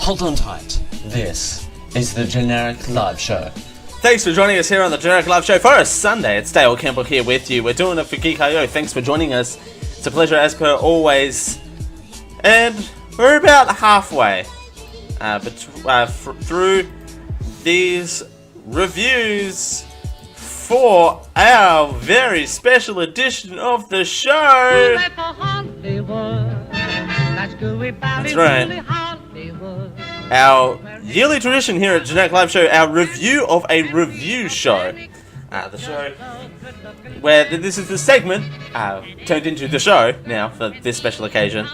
Hold on tight. This is the Generic Live Show. Thanks for joining us here on the Generic Live Show for a Sunday. It's Dale Campbell here with you. We're doing it for Geek.io. Thanks for joining us. It's a pleasure as per always. And we're about halfway through these reviews for our very special edition of the show. That's right. Our yearly tradition here at Generic Live Show, our review of a review show. The show where this is the segment turned into the show now for this special occasion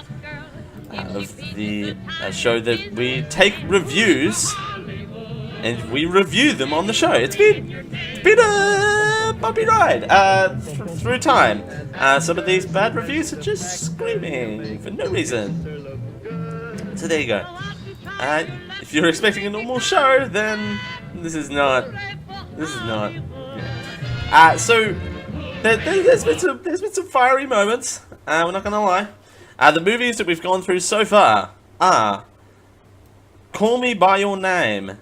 of the show that we take reviews and we review them on the show. It's been a bumpy ride through time. Some of these bad reviews are just screaming for no reason. So there you go. If you're expecting a normal show, then this is not. Yeah. So there's been some fiery moments. We're not gonna lie. The movies that we've gone through so far are Call Me by Your Name,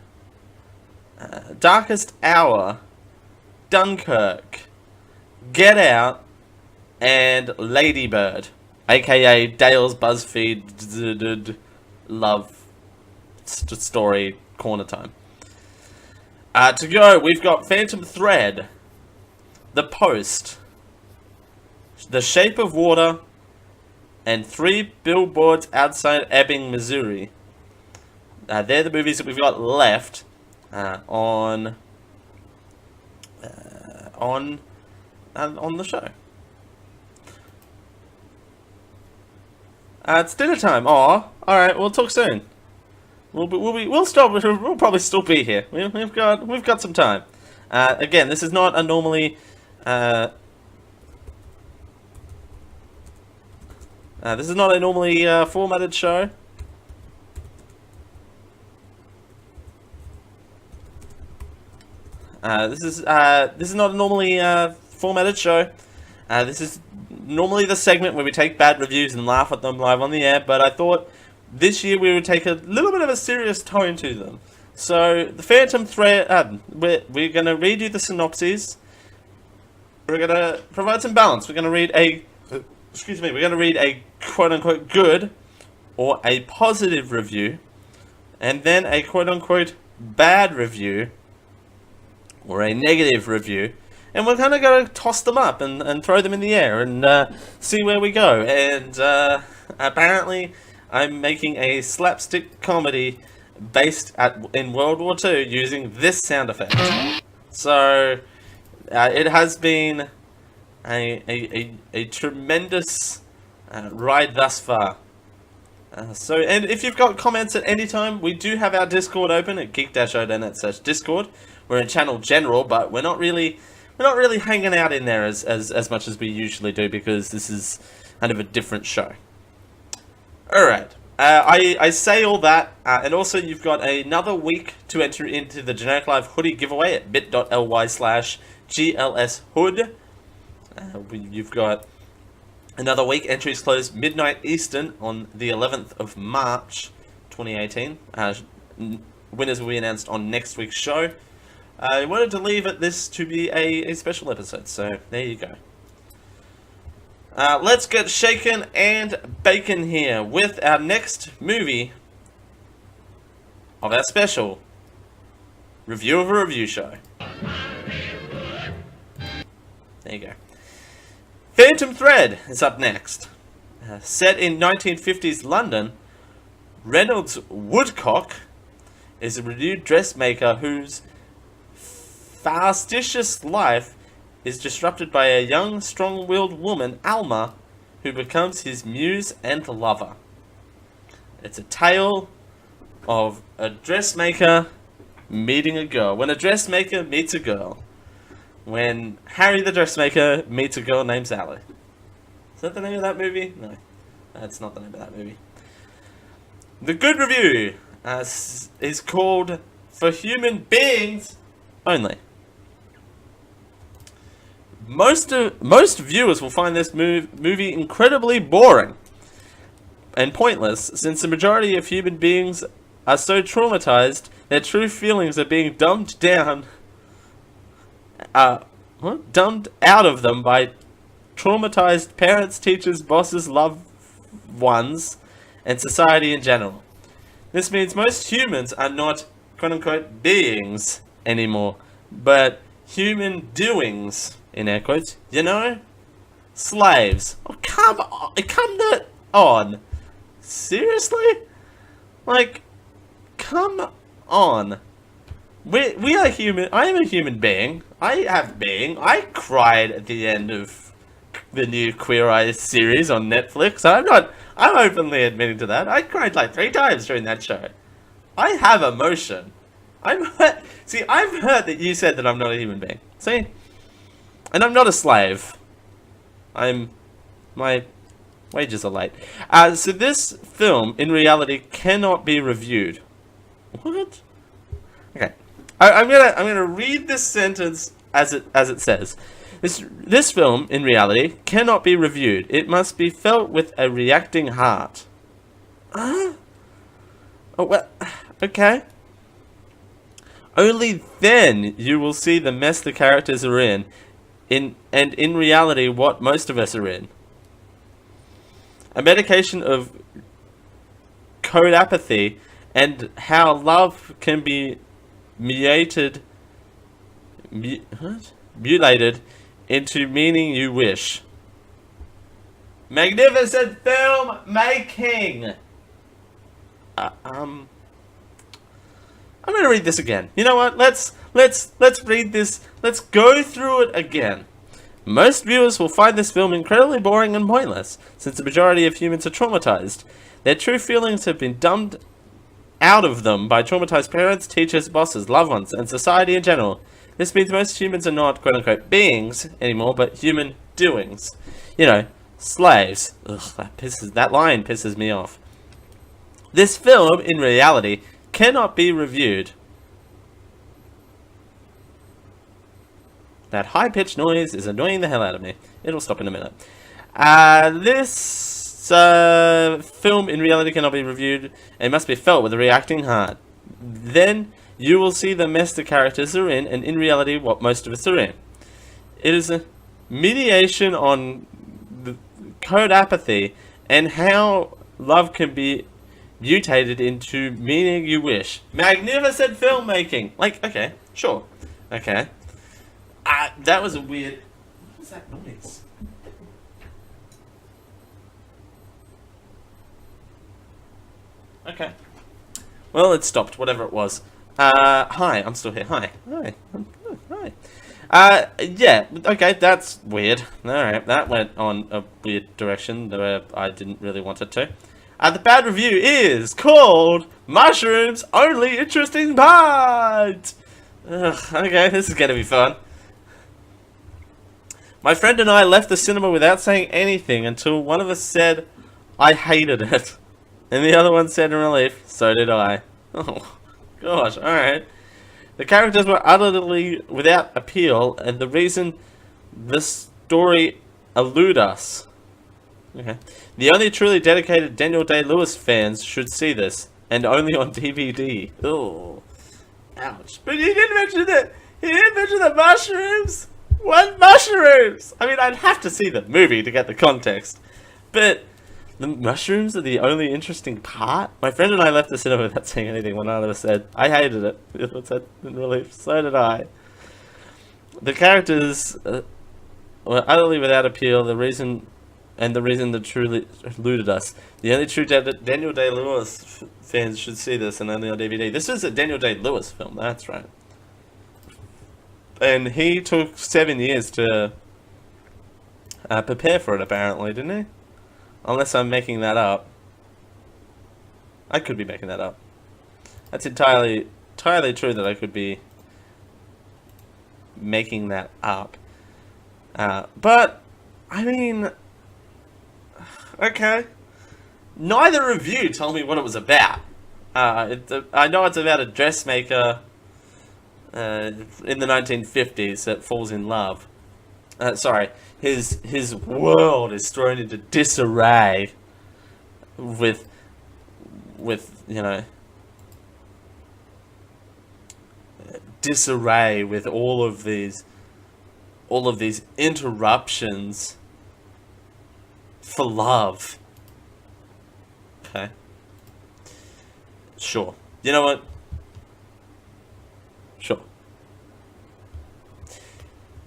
Darkest Hour, Dunkirk, Get Out, and Lady Bird, aka Dale's BuzzFeed love story corner time. To go, we've got Phantom Thread, The Post, The Shape of Water, and 3 Billboards Outside Ebbing, Missouri. They're the movies that we've got left on the show. It's dinner time. Aw, all right. We'll talk soon. We'll stop. We'll probably still be here. We've got some time. Again, this is not a normally. This is not a normally formatted show. This is not a normally formatted show. This is normally the segment where we take bad reviews and laugh at them live on the air, but I thought this year we would take a little bit of a serious tone to them. So, the Phantom Thread, we're going to read you the synopses. We're going to provide some balance. We're going to read a quote-unquote good or a positive review, and then a quote-unquote bad review or a negative review. And we're kind of going to toss them up and throw them in the air and see where we go. And apparently, I'm making a slapstick comedy based in World War II using this sound effect. So, it has been a tremendous ride thus far. And if you've got comments at any time, we do have our Discord open at geek-o.net/Discord. We're in Channel General, but we're not really hanging out in there as much as we usually do because this is kind of a different show. Alright, I say all that, and also you've got another week to enter into the Generic Live hoodie giveaway at bit.ly/GLShood. You've got another week. Entries close midnight Eastern on the 11th of March 2018. Winners will be announced on next week's show. I wanted to leave this to be a special episode, so there you go. Let's get shaken and bacon here with our next movie of our special review of a review show. There you go. Phantom Thread is up next. Set in 1950s London, Reynolds Woodcock is a renewed dressmaker whose fastidious life is disrupted by a young, strong-willed woman, Alma, who becomes his muse and lover. It's a tale of a dressmaker meeting a girl. When a dressmaker meets a girl. When Harry the dressmaker meets a girl named Sally. Is that the name of that movie? No, that's not the name of that movie. The good review is called For Human Beings Only. Most viewers will find this movie incredibly boring and pointless, since the majority of human beings are so traumatized, their true feelings are being dumbed down, dumbed out of them by traumatized parents, teachers, bosses, loved ones, and society in general. This means most humans are not quote-unquote beings anymore, but human doings, in air quotes, you know? Slaves. Oh, come on. Seriously? Like, come on. We are human. I am a human being. I have being. I cried at the end of the new Queer Eye series on Netflix. I'm openly admitting to that. I cried like 3 times during that show. I have emotion. I'm hurt. See, I'm hurt that you said that I'm not a human being. See? And I'm not a slave. My wages are late. So this film, in reality, cannot be reviewed. What? Okay. I'm gonna read this sentence as it says. This film, in reality, cannot be reviewed. It must be felt with a reacting heart. Huh? Oh, well, okay. Only then you will see the mess the characters are in reality what most of us are in. A medication of code apathy and how love can be mutated into meaning you wish. Magnificent film making. I'm gonna read this again. You know what? Let's read this. Let's go through it again. Most viewers will find this film incredibly boring and pointless, since the majority of humans are traumatized. Their true feelings have been dumbed out of them by traumatized parents, teachers, bosses, loved ones, and society in general. This means most humans are not quote-unquote beings anymore, but human doings. You know, slaves. Ugh, that line pisses me off. This film, in reality, cannot be reviewed. That high-pitched noise is annoying the hell out of me. It'll stop in a minute. This film in reality cannot be reviewed. It must be felt with a reacting heart. Then you will see the mess the characters are in, and in reality what most of us are in. It is a mediation on the code apathy and how love can be mutated into meaning you wish. Magnificent filmmaking! Like, okay, sure. Okay. That was a weird... What was that noise? Okay. Well, it stopped, whatever it was. Hi, I'm still here. Hi. Hi. Yeah, okay, that's weird. Alright, that went on a weird direction where I didn't really want it to. The bad review is called Mushrooms Only Interesting Part! Ugh, okay, this is gonna be fun. My friend and I left the cinema without saying anything until one of us said, I hated it. And the other one said in relief, so did I. Oh, gosh, alright. The characters were utterly without appeal, and the reason the story elude us. Okay. The only truly dedicated Daniel Day-Lewis fans should see this, and only on DVD. Oh, ouch. But you didn't mention that. You didn't mention the mushrooms. What mushrooms? I mean, I'd have to see the movie to get the context, but the mushrooms are the only interesting part. My friend and I left the cinema without saying anything. One of us said, "I hated it." The other said, in relief, so did I. The characters were utterly without appeal. The reason that truly eluded us. The only true Daniel Day-Lewis fans should see this, and only on DVD. This is a Daniel Day-Lewis film. That's right. And he took 7 years to prepare for it, apparently, didn't he? Unless I'm making that up. I could be making that up. That's entirely true that I could be making that up. But, I mean... Okay. Neither of you told me what it was about. I know it's about a dressmaker in the 1950s that falls in love. Sorry, his world is thrown into disarray with you know, disarray with all of these interruptions for love. Okay. Sure. You know what? Sure.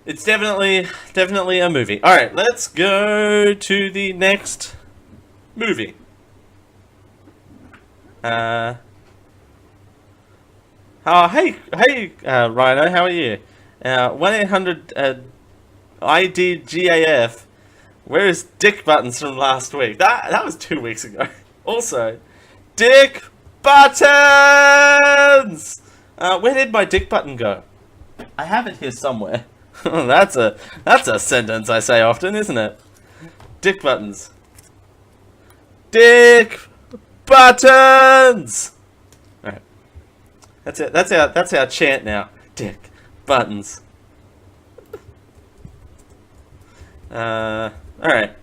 It's definitely a movie. All right, let's go to the next movie. Oh, hey, Rhino, how are you? 1-800-IDGAF. Where is Dick Buttons from last week? That was 2 weeks ago. Also, Dick Buttons! Where did my Dick Button go? I have it here somewhere. That's a sentence I say often, isn't it? Dick Buttons. Dick Buttons! Alright. That's it. That's our chant now. Dick Buttons. Alright.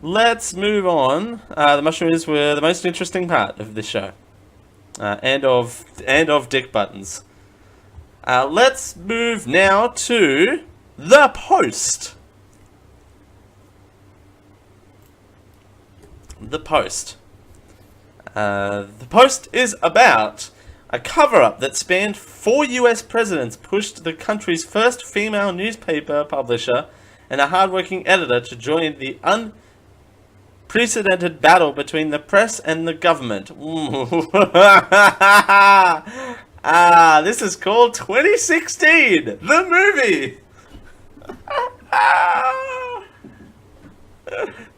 Let's move on. The mushrooms were the most interesting part of this show. And of Dick Buttons. Let's move now to The Post. The Post. The Post is about a cover-up that spanned 4 US presidents, pushed the country's first female newspaper publisher and a hard-working editor to join the unprecedented battle between the press and the government. This is called 2016, the movie.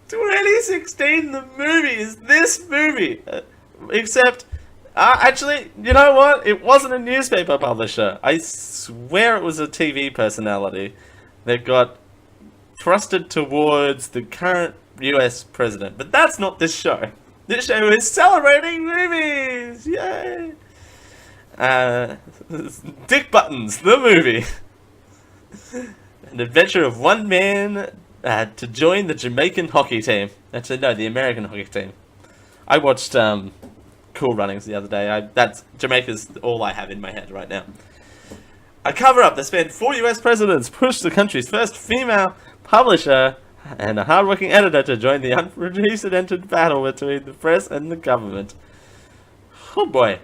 2016, the movie is this movie. Except, actually, you know what? It wasn't a newspaper publisher. I swear it was a TV personality that got thrusted towards the current US president. But that's not this show. This show is celebrating movies. Yay! Dick Buttons, the movie. An adventure of one man to join the Jamaican hockey team. Actually, no, the American hockey team. I watched Cool Runnings the other day. That's Jamaica's all I have in my head right now. A cover-up that spanned 4 US presidents, pushed the country's first female publisher and a hard-working editor to join the unprecedented battle between the press and the government. Oh boy.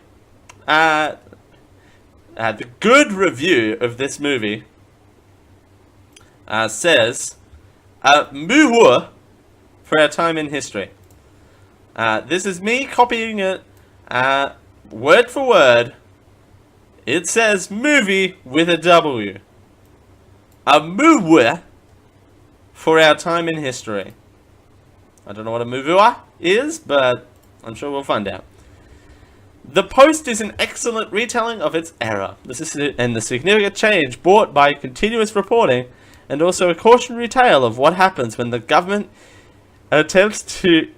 The good review of this movie says, "Moo for our time in history." This is me copying it word for word. It says movie with a W. A moo for our time in history. I don't know what a moo is, but I'm sure we'll find out. The Post is an excellent retelling of its era. And the significant change brought by continuous reporting, and also a cautionary tale of what happens when the government attempts to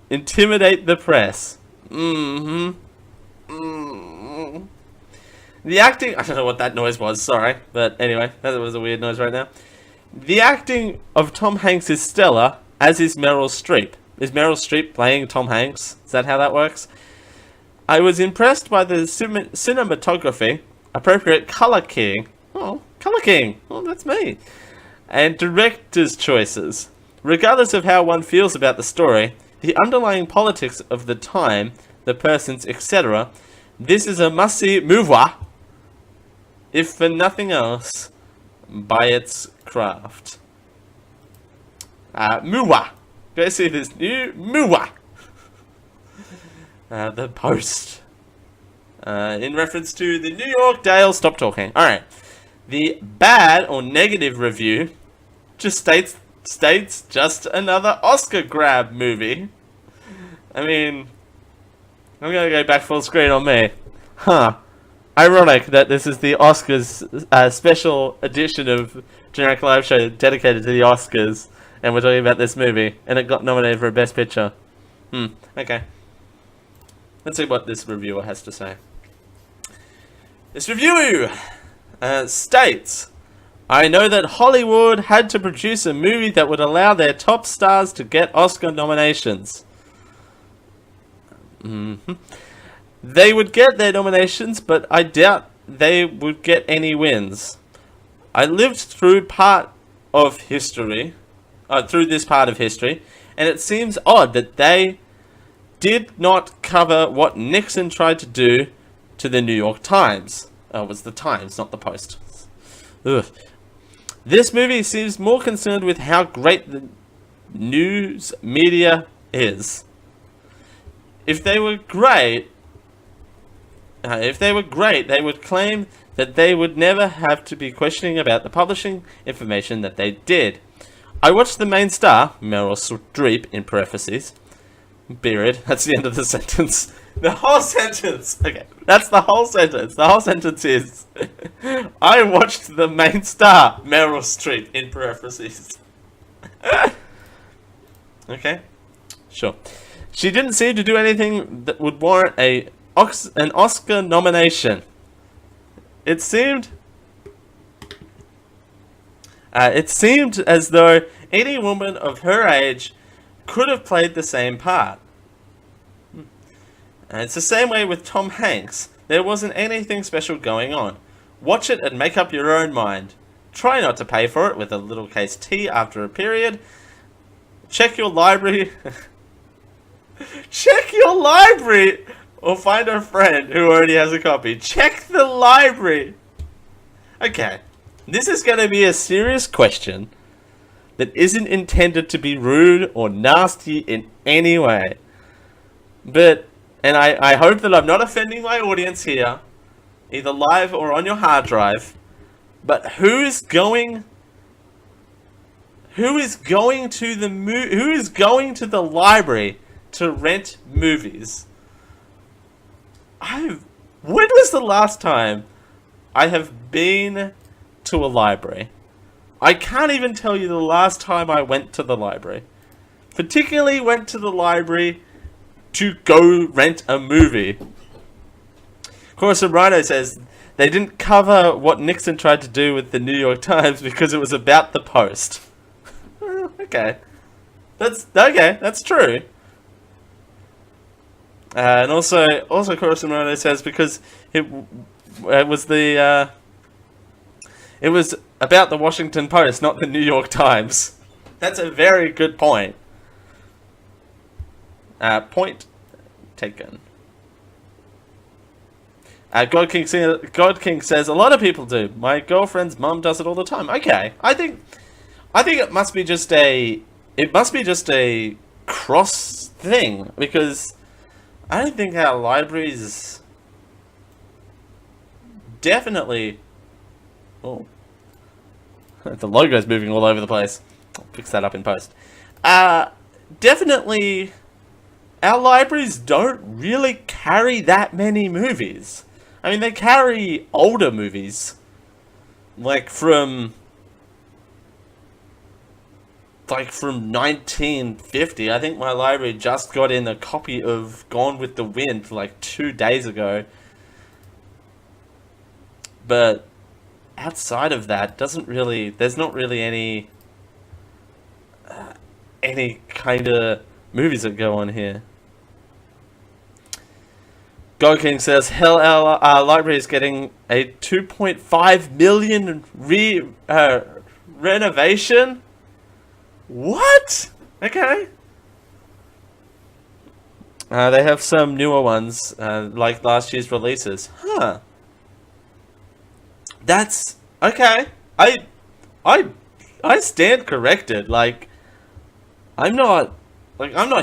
intimidate the press. The acting... I don't know what that noise was, sorry. But anyway, that was a weird noise right now. The acting of Tom Hanks is stellar, as is Meryl Streep. Is Meryl Streep playing Tom Hanks? Is that how that works? I was impressed by the cinematography, appropriate color keying. Oh, color keying. Oh, that's me. And director's choices. Regardless of how one feels about the story, the underlying politics of the time, the persons, etc., this is a must-see movie, if for nothing else, by its craft. Movie. Go see this new movie. The Post. In reference to the New York Dale. Stop talking. Alright. The bad or negative review just states just another Oscar grab movie. I mean, I'm gonna go back full screen on me. Huh. Ironic that this is the Oscars special edition of Generic Live Show dedicated to the Oscars, and we're talking about this movie, and it got nominated for a Best Picture. Okay. Let's see what this reviewer has to say. This review states, "I know that Hollywood had to produce a movie that would allow their top stars to get Oscar nominations. They would get their nominations, but I doubt they would get any wins. I lived through part of history, through this part of history, and it seems odd that they did not cover what Nixon tried to do to the New York Times. It was the Times, not the Post. Ugh. This movie seems more concerned with how great the news media is. If they were great, they would claim that they would never have to be questioning about the publishing information that they did. I watched the main star, Meryl Streep, in parentheses, period. That's the end of the sentence. The whole sentence. Okay, that's the whole sentence. The whole sentence is, I watched the main star, Meryl Streep, in parentheses. Okay, sure. She didn't seem to do anything that would warrant an Oscar nomination. It seemed as though any woman of her age could have played the same part. It's the same way with Tom Hanks. There wasn't anything special going on. Watch it and make up your own mind. Try not to pay for it with a little case T after a period. Check your library. Check your library! Or find a friend who already has a copy. Check the library! Okay. This is going to be a serious question that isn't intended to be rude or nasty in any way. But, and I hope that I'm not offending my audience here, either live or on your hard drive, but who is going to the library to rent movies? When was the last time I have been to a library? I can't even tell you the last time I went to the library. Particularly went to the library to go rent a movie. Corson Rhino says they didn't cover what Nixon tried to do with the New York Times because it was about the Post. Okay. That's true. And also Corson Rhino says because it was about the Washington Post, not the New York Times. That's a very good point. Point taken. God King says a lot of people do. My girlfriend's mum does it all the time. Okay, I think it must be just a cross thing, because I don't think our libraries definitely. Oh, the logo's moving all over the place. I'll fix that up in post. Definitely, our libraries don't really carry that many movies. I mean, they carry older movies, like from 1950. I think my library just got in a copy of Gone with the Wind like 2 days ago. But outside of that, there's not really any kind of movies that go on here. God King says, hell, our library is getting a 2.5 million renovation. What? Okay. They have some newer ones, like last year's releases. Huh. That's okay. I stand corrected. Like, I'm not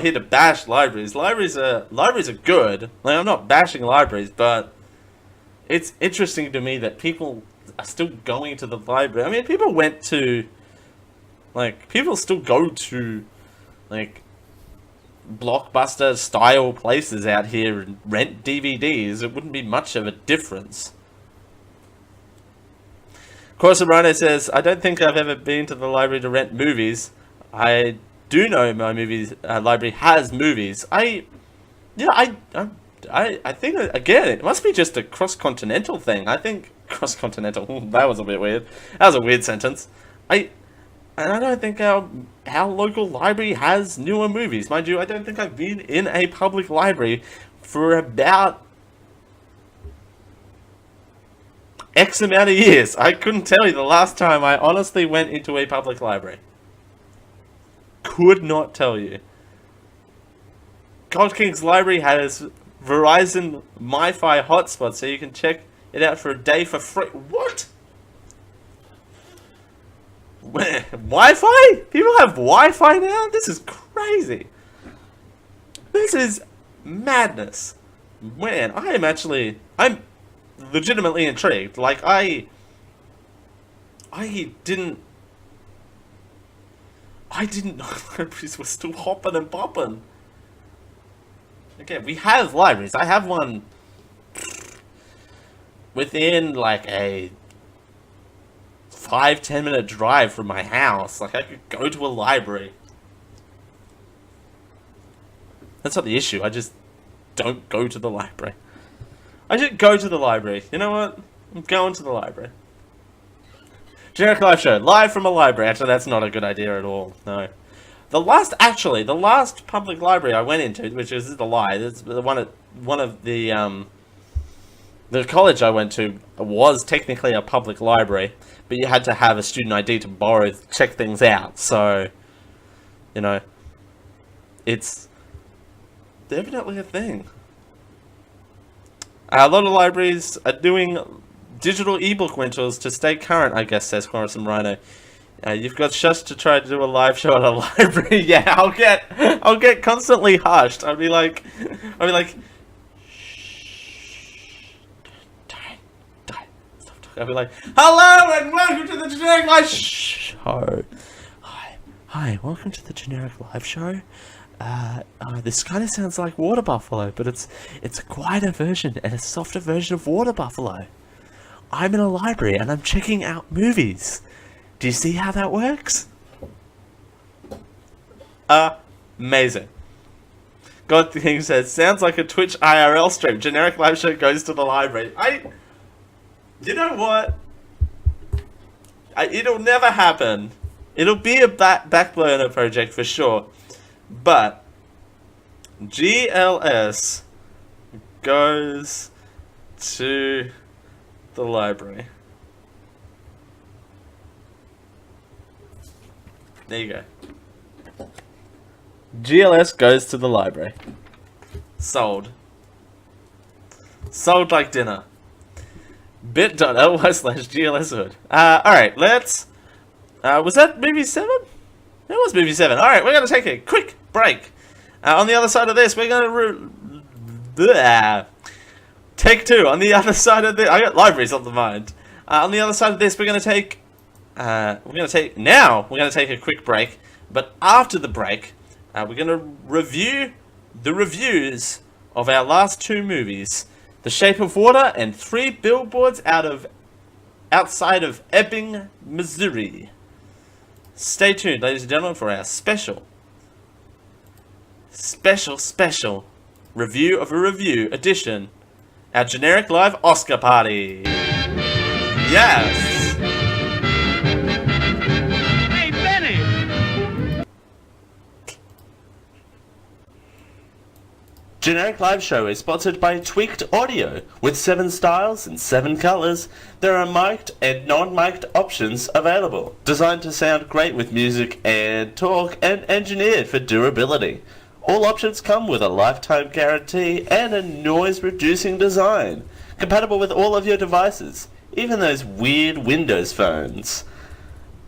here to bash libraries. Libraries are good. Like, I'm not bashing libraries, but it's interesting to me that people are still going to the library. I mean, people still go to, like, Blockbuster style places out here and rent DVDs. It wouldn't be much of a difference. Corsa Rhino says, I don't think I've ever been to the library to rent movies. I do know my library has movies. I think, again, it must be just a cross-continental thing. I think cross-continental, that was a bit weird. That was a weird sentence. I don't think our local library has newer movies. Mind you, I don't think I've been in a public library for about X amount of years. I couldn't tell you the last time I honestly went into a public library. Could not tell you. Gold King's Library has Verizon MiFi hotspot, so you can check it out for a day for free. What? Wi-Fi? People have Wi-Fi now? This is crazy. This is madness. Man, I'm legitimately intrigued. Like, I didn't know libraries were still hopping and popping. Okay, we have libraries. I have one within like a 5-10 minute drive from my house. Like, I could go to a library. That's not the issue. I just don't go to the library. I should go to the library. You know what? I'm going to the library. Generic live show. Live from a library. Actually, that's not a good idea at all. No. The last public library I went into, which is the lie, it's the one of the college I went to was technically a public library, but you had to have a student ID to check things out. So, you know, it's definitely a thing. A lot of libraries are doing digital ebook rentals to stay current, I guess, says Horace Rhino. You've got shushed to try to do a live show at a library. Yeah, I'll get constantly hushed. I'll be like, shh, don't, stop talking. I'll be like, hello and welcome to the Generic Live Show. Hi, welcome to the Generic Live Show. This kind of sounds like Water Buffalo, but it's a quieter version and a softer version of Water Buffalo. I'm in a library and I'm checking out movies. Do you see how that works? Amazing. God King says, sounds like a Twitch IRL stream. Generic live show goes to the library. You know what? It'll never happen. It'll be a back burner project for sure. But GLS goes to the library. There you go. GLS goes to the library. Sold. Sold like dinner. bit.ly/GLShood. Alright, let's... was that movie 7? It was movie 7. Alright, we're going to take a quick break. On the other side of this, we're going to... Take 2. On the other side of this... I got libraries on the mind. On the other side of this, we're going to take... we're going to take a quick break, but after the break, we're going to review the reviews of our last 2 movies, The Shape of Water and 3 Billboards Outside of Ebbing, Missouri. Stay tuned, ladies and gentlemen, for our special review of a review edition, our Generic Live Oscar Party. Yes! Generic Live Show is sponsored by Tweaked Audio. With 7 styles and 7 colors, there are mic'd and non-mic'd options available. Designed to sound great with music and talk, and engineered for durability. All options come with a lifetime guarantee and a noise-reducing design. Compatible with all of your devices, even those weird Windows phones.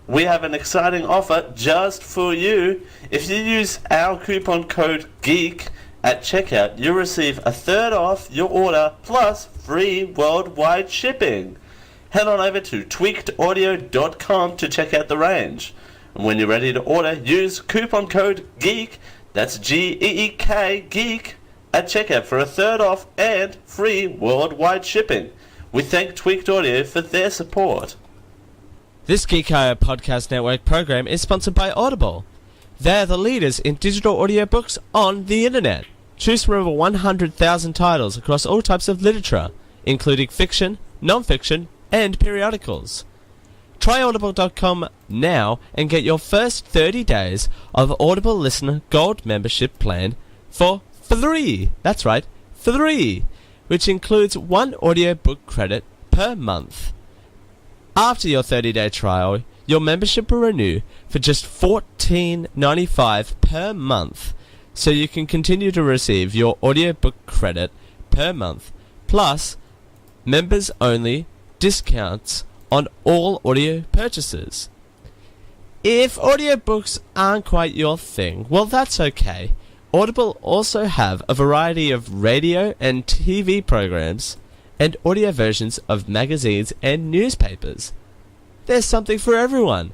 We have an exciting offer just for you. If you use our coupon code GEEK, at checkout, you'll receive a third off your order plus free worldwide shipping. Head on over to tweakedaudio.com to check out the range. And when you're ready to order, use coupon code GEEK, that's GEEK, GEEK, at checkout for a third off and free worldwide shipping. We thank Tweaked Audio for their support. This Geek.io Podcast Network program is sponsored by Audible. They're the leaders in digital audiobooks on the internet. Choose from over 100,000 titles across all types of literature, including fiction, non-fiction, and periodicals. Try audible.com now and get your first 30 days of Audible Listener Gold membership plan for free. That's right, free, which includes 1 audiobook credit per month. After your 30-day trial, your membership will renew for just $14.95 per month, so you can continue to receive your audiobook credit per month, plus members-only discounts on all audio purchases. If audiobooks aren't quite your thing, well, that's okay. Audible also have a variety of radio and TV programs and audio versions of magazines and newspapers. There's something for everyone.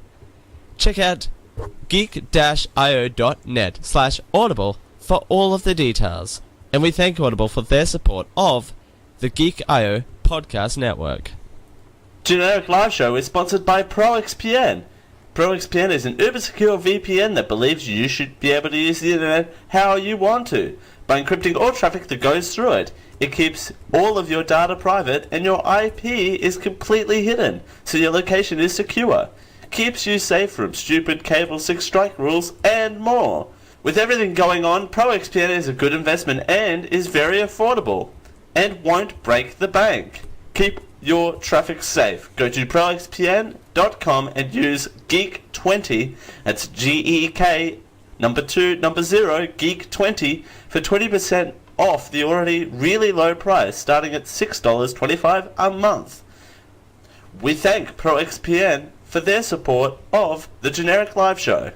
Check out geek-io.net/audible for all of the details. And we thank Audible for their support of the Geek.io podcast network. Generic Live Show is sponsored by ProXPN. ProXPN is an uber-secure VPN that believes you should be able to use the internet how you want to, by encrypting all traffic that goes through it. It keeps all of your data private and your IP is completely hidden, so your location is secure. Keeps you safe from stupid Cable 6 strike rules and more. With everything going on, ProXPN is a good investment and is very affordable, and won't break the bank. Keep your traffic safe. Go to proxpn.com and use GEEK20, that's GEEK, number 2, number 0, GEEK20, for 20% off the already really low price, starting at $6.25 a month. We thank ProXPN for their support of the Generic Live Show.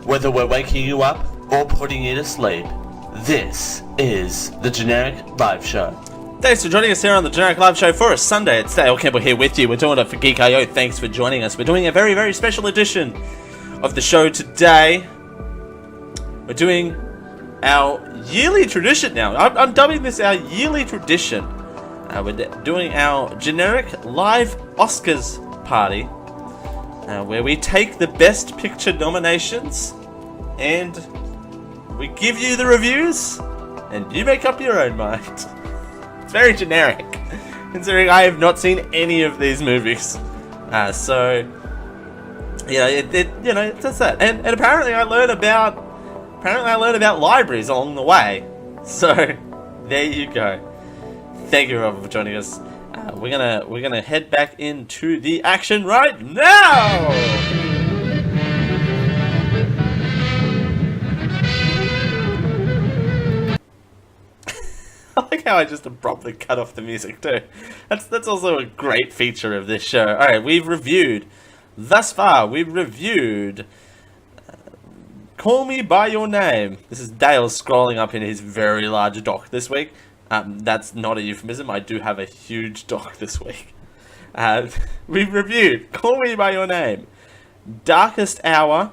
Whether we're waking you up or putting you to sleep, this is the Generic Live Show. Thanks for joining us here on the Generic Live Show for a Sunday. It's Dale Campbell here with you. We're doing it for Geek.io. Thanks for joining us. We're doing a very, very special edition of the show today. We're doing our yearly tradition now. I'm dubbing this our yearly tradition. We're doing our Generic Live Oscars party, where we take the Best Picture nominations and we give you the reviews and you make up your own mind. It's very generic, considering I have not seen any of these movies. So, that's that. And apparently I learned about libraries along the way. So, there you go. Thank you, Robert, for joining us. We're gonna head back into the action right now. I like how I just abruptly cut off the music too. That's also a great feature of this show. Alright, thus far we've reviewed Call Me By Your Name. This is Dale scrolling up in his very large dock this week. That's not a euphemism, I do have a huge dock this week. We've reviewed Call Me By Your Name, Darkest Hour,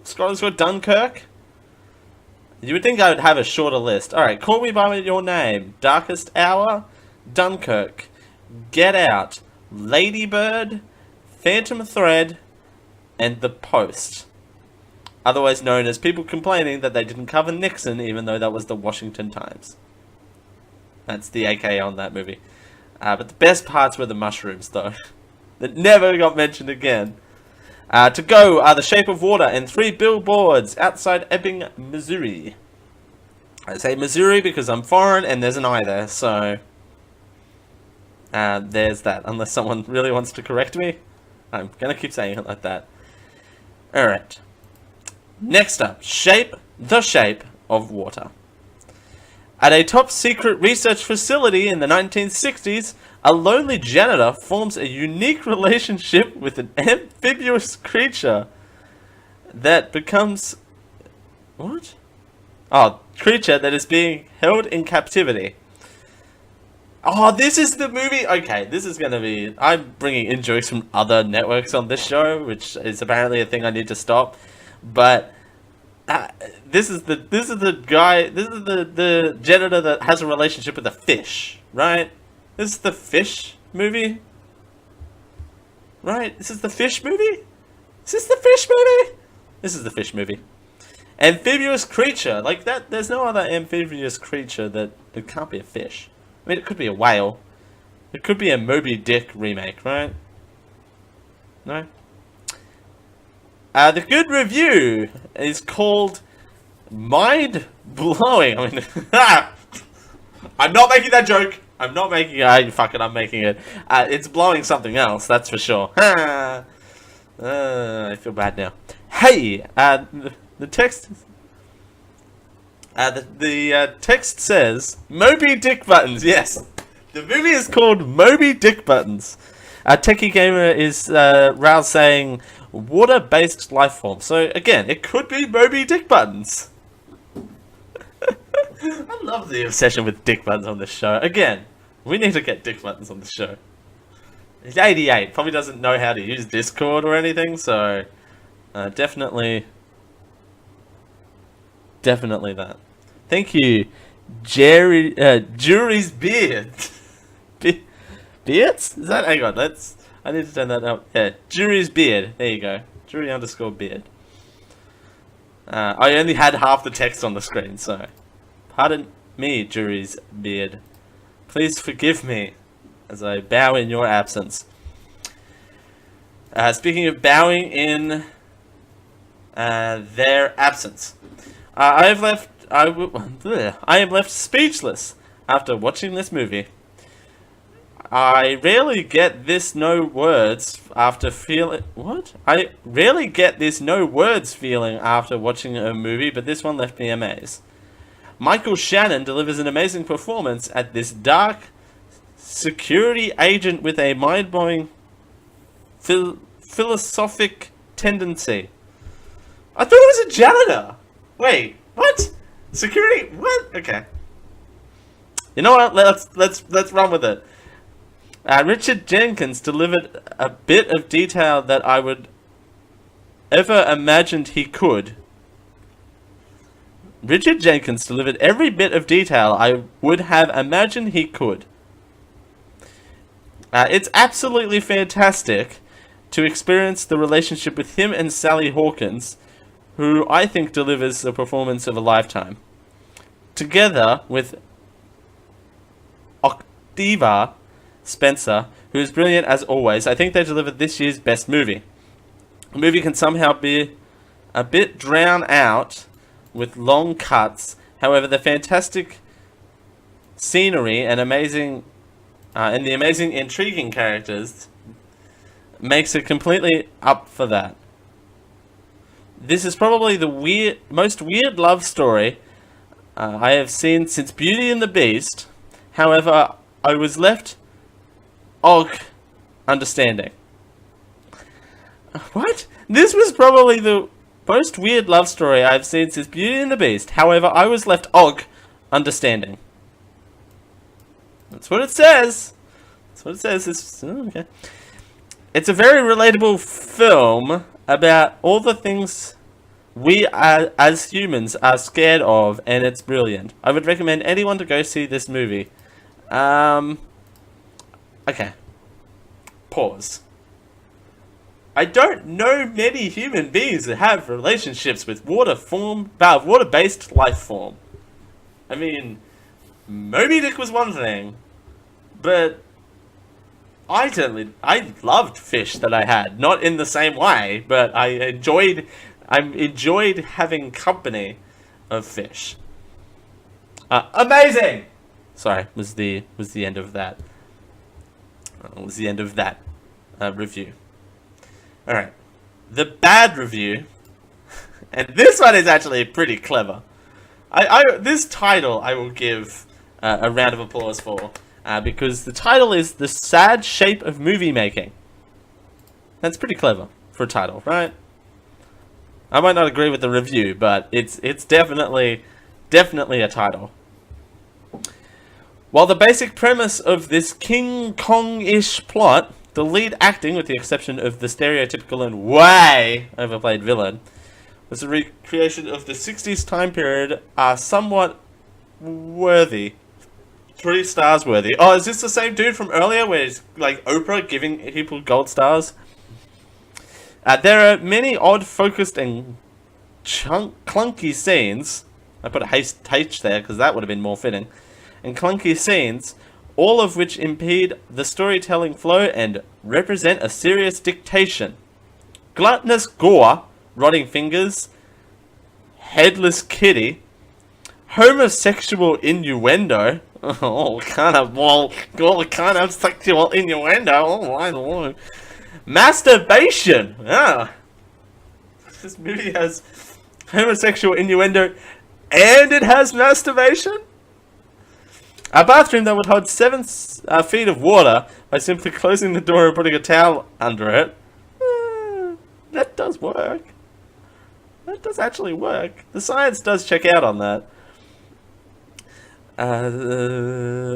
scroll Dunkirk. You would think I would have a shorter list. Alright, Call Me By Your Name, Darkest Hour, Dunkirk, Get Out, Lady Bird, Phantom Thread, and The Post. Otherwise known as people complaining that they didn't cover Nixon even though that was the Washington Times. That's the AKA on that movie. But the best parts were the mushrooms though. That never got mentioned again. To go are The Shape of Water and 3 Billboards Outside Ebbing, Missouri. I say Missouri because I'm foreign and there's an I there, so there's that. Unless someone really wants to correct me, I'm gonna keep saying it like that. Alright. Next up, The Shape of Water. At a top-secret research facility in the 1960s, A lonely janitor forms a unique relationship with an amphibious creature that becomes... What? Oh, creature that is being held in captivity. Oh, this is the movie. Okay, this is gonna be. I'm bringing in jokes from other networks on this show, which is apparently a thing I need to stop. But this is the guy. This is the janitor that has a relationship with a fish, right? This is the fish movie, right? This is the fish movie. Is this the fish movie? This is the fish movie. Amphibious creature, like that. There's no other amphibious creature that it can't be a fish. I mean, it could be a whale. It could be a Moby Dick remake, right? No. The good review is called Mind Blowing. I mean, I'm not making that joke. I'm not making it. I'm making it. It's blowing something else, that's for sure. I feel bad now. Hey, the text. The text says Moby Dick Buttons. Yes, the movie is called Moby Dick Buttons. Techie Gamer is Raul saying water-based life form. So again, it could be Moby Dick Buttons. I love the obsession with Dick Buttons on this show. Again, we need to get Dick Buttons on the show. He's 88. Probably doesn't know how to use Discord or anything. So definitely that. Thank you, Jerry. Jury's beard. Beards? Is that? Hang on. I need to turn that up. Yeah, Jury's beard. There you go. Jury_beard. I only had half the text on the screen, so pardon me, Jury's beard. Please forgive me as I bow in your absence. Speaking of bowing in their absence. I am left speechless after watching this movie. I rarely get this no words after feeling... What? I rarely get this no words feeling after watching a movie, but this one left me amazed. Michael Shannon delivers an amazing performance at this dark security agent with a mind-blowing philosophic tendency. I thought it was a janitor. Wait, what? Security? What? Okay. You know what? Let's run with it. Richard Jenkins delivered a bit of detail that I would ever imagined he could. Richard Jenkins delivered every bit of detail I would have imagined he could. It's absolutely fantastic to experience the relationship with him and Sally Hawkins, who I think delivers the performance of a lifetime. Together with Octavia Spencer, who is brilliant as always, I think they delivered this year's best movie. The movie can somehow be a bit drowned out with long cuts. However, the fantastic scenery and the amazing, intriguing characters makes it completely up for that. This is probably the most weird love story I have seen since Beauty and the Beast. However, I was left understanding. What? This was probably the most weird love story I've seen since Beauty and the Beast. However, I was left understanding. That's what it says. That's what it says. Okay. It's a very relatable film about all the things we as humans are scared of, and it's brilliant. I would recommend anyone to go see this movie. Okay. Pause. I don't know many human beings that have relationships with water-based life form. I mean, Moby Dick was one thing, but I loved fish that I had. Not in the same way, but I enjoyed having company of fish. Amazing. Sorry, was the end of that. Was the end of that review. All right, the bad review, and this one is actually pretty clever. This title I will give a round of applause for. because the title is The Sad Shape of Movie Making. That's pretty clever for a title, right? I might not agree with the review, but it's definitely a title. While the basic premise of this King Kong-ish plot, the lead acting, with the exception of the stereotypical and way overplayed villain, was a recreation of the 60s time period, are somewhat worthy. 3 stars worthy. Oh, is this the same dude from earlier where it's like Oprah giving people gold stars? There are many odd, focused, and clunky scenes. I put a H there because that would have been more fitting. And clunky scenes, all of which impede the storytelling flow and represent a serious dictation. Gluttonous gore, rotting fingers, headless kitty, homosexual innuendo. All kind of sexual innuendo. Oh my lord. Masturbation! This movie has homosexual innuendo and it has masturbation? A bathroom that would hold 7 feet of water by simply closing the door and putting a towel under it. That does work. That does actually work. The science does check out on that.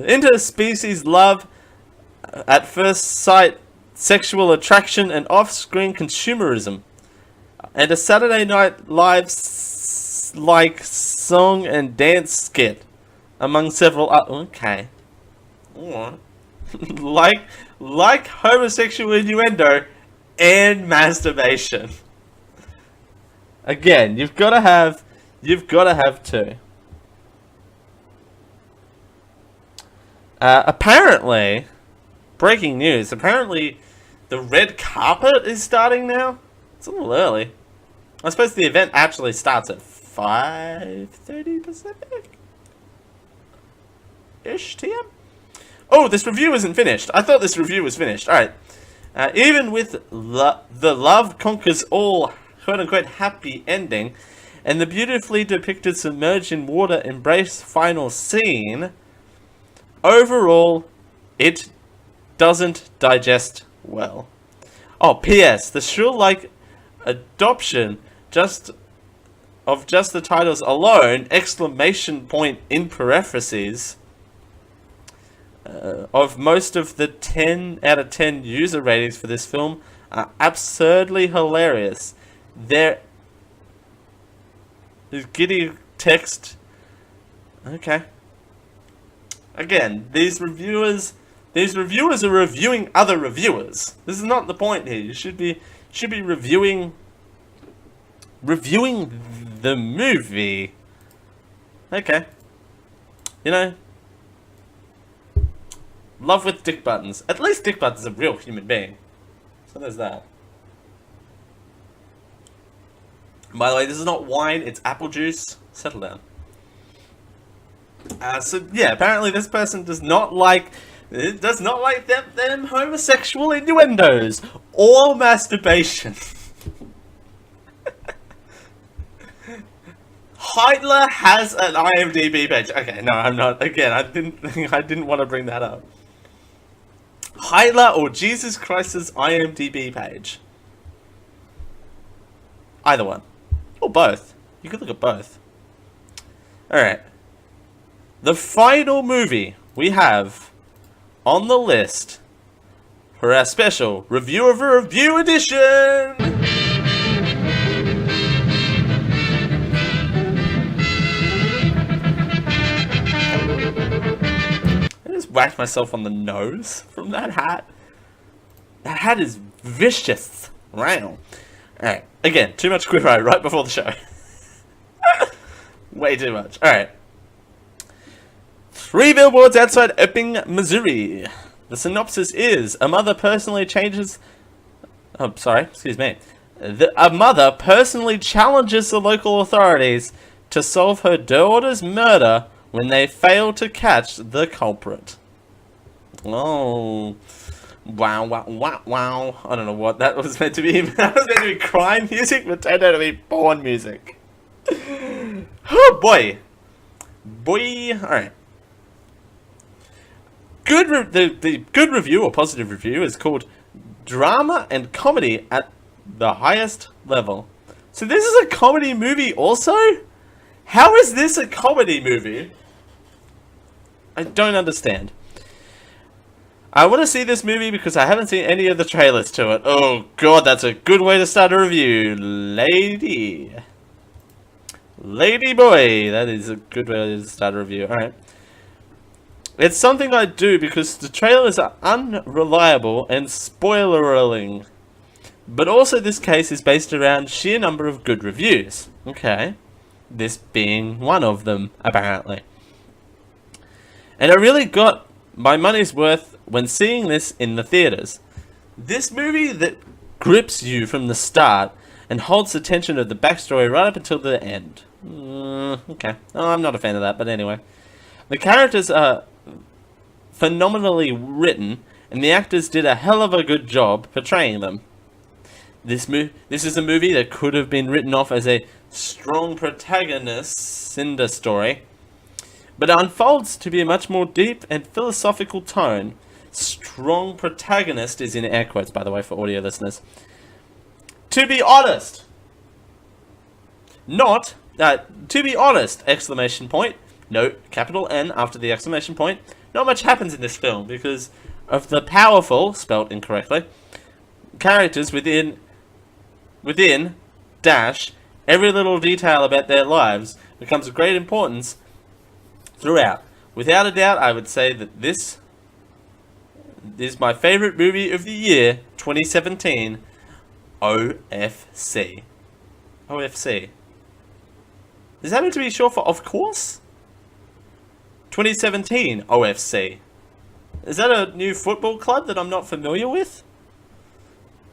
Interspecies love at first sight, sexual attraction, and off-screen consumerism, and a Saturday Night Live like song and dance skit, among several okay, like homosexual innuendo and masturbation. Again, you've got to have 2. Apparently, breaking news. Apparently, the red carpet is starting now. It's a little early. I suppose the event actually starts at 5:30 Pacific? Ish TM? Oh, this review isn't finished. I thought this review was finished. Alright. Even with the love conquers all quote-unquote happy ending and the beautifully depicted submerged in water embrace final scene, overall, it doesn't digest well. Oh, P.S. The shrill-like adoption of the titles alone, exclamation point in parentheses, of most of the 10 out of 10 user ratings for this film are absurdly hilarious. There is giddy text. Okay. Again, these reviewers are reviewing other reviewers. This is not the point here. You should be reviewing the movie. Okay. You know, love with Dick Buttons. At least Dick Buttons is a real human being. So there's that. By the way, this is not wine, it's apple juice. Settle down. So yeah, apparently this person does not like them homosexual innuendos or masturbation. Heitler has an IMDb page. Okay, no, I'm not. Again, I didn't want to bring that up. Heitler or Jesus Christ's IMDb page. Either one. Or both. You could look at both. Alright. The final movie we have on the list for our special Review of a Review edition. I just whacked myself on the nose from that hat. That hat is vicious. Wow. Alright, again, too much Queer Eye right before the show. Way too much. Alright. 3 billboards outside Epping, Missouri. The synopsis is, a mother personally challenges the local authorities to solve her daughter's murder when they fail to catch the culprit. Oh. Wow, wow, wow, wow. I don't know what that was meant to be. That was meant to be crime music, but turned out to be porn music. Oh, boy. Boy. Alright. the good review or positive review is called Drama and Comedy at the Highest Level. So this is a comedy movie also? How is this a comedy movie? I don't understand. I want to see this movie because I haven't seen any of the trailers to it. Oh god, that's a good way to start a review. Lady boy, that is a good way to start a review. Alright. It's something I do because the trailers are unreliable and spoilering. But also this case is based around sheer number of good reviews. Okay. This being one of them, apparently. And I really got my money's worth when seeing this in the theaters. This movie that grips you from the start and holds the tension of the backstory right up until the end. Okay. Oh, I'm not a fan of that, but anyway. The characters are phenomenally written, and the actors did a hell of a good job portraying them. This is a movie that could have been written off as a strong protagonist Cinder story, but it unfolds to be a much more deep and philosophical tone. Strong protagonist is in air quotes, by the way, for audio listeners. To be honest! To be honest! Exclamation point. Note, capital N after the exclamation point. Not much happens in this film because of the powerful, spelt incorrectly, characters within dash every little detail about their lives becomes of great importance throughout. Without a doubt, I would say that this is my favorite movie of the year, 2017, OFC. OFC. Is that meant to be short for of course? 2017 OFC. Is that a new football club that I'm not familiar with?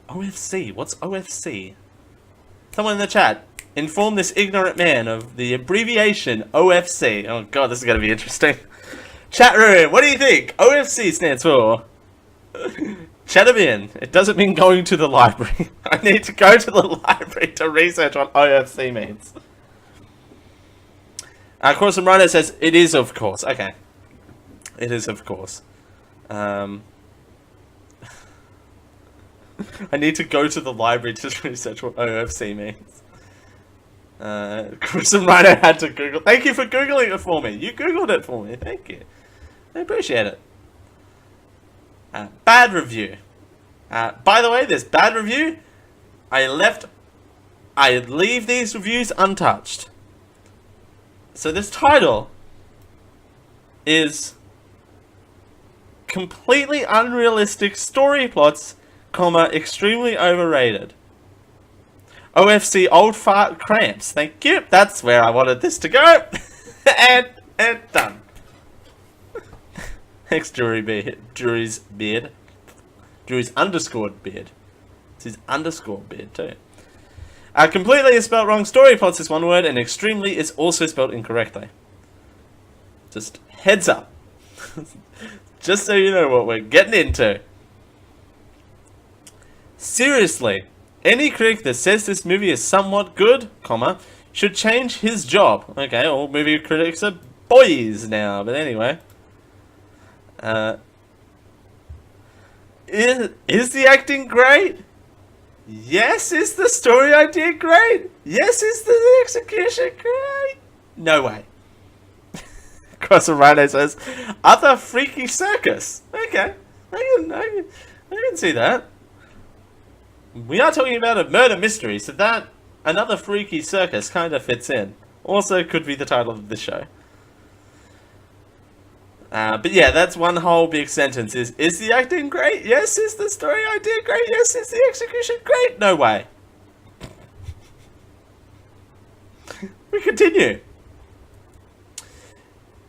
OFC. What's OFC? Someone in the chat, inform this ignorant man of the abbreviation OFC. Oh god, this is going to be interesting. Chat room, what do you think OFC stands for? Chat them in. It doesn't mean going to the library. I need to go to the library to research what OFC means. Corson Rhino says, it is of course. Okay. It is of course. I need to go to the library to research what OFC means. Corson Rhino had to Google. Thank you for Googling it for me. You Googled it for me. Thank you. I appreciate it. Bad review. By the way, this bad review, I leave these reviews untouched. So this title is completely unrealistic story plots, comma, extremely overrated. OFC old fart cramps. Thank you. That's where I wanted this to go. and done. Thanks, Jury's beard. Jury's underscored beard. It's his underscore beard too. Completely is spelled wrong. Story plots is one word, and extremely is also spelled incorrectly. Just heads up. Just so you know what we're getting into. Seriously, any critic that says this movie is somewhat good, comma, should change his job. Okay, all movie critics are boys now, but anyway. Is the acting great? Yes. Is the story idea great? Yes. Is the execution great? No way. Crosser Rhino says, other freaky circus. Okay. I can see that. We are talking about a murder mystery, so that another freaky circus kind of fits in. Also could be the title of the show. But yeah, that's one whole big sentence. Is the acting great? Yes. Is the story idea great? Yes. Is the execution great? No way. We continue.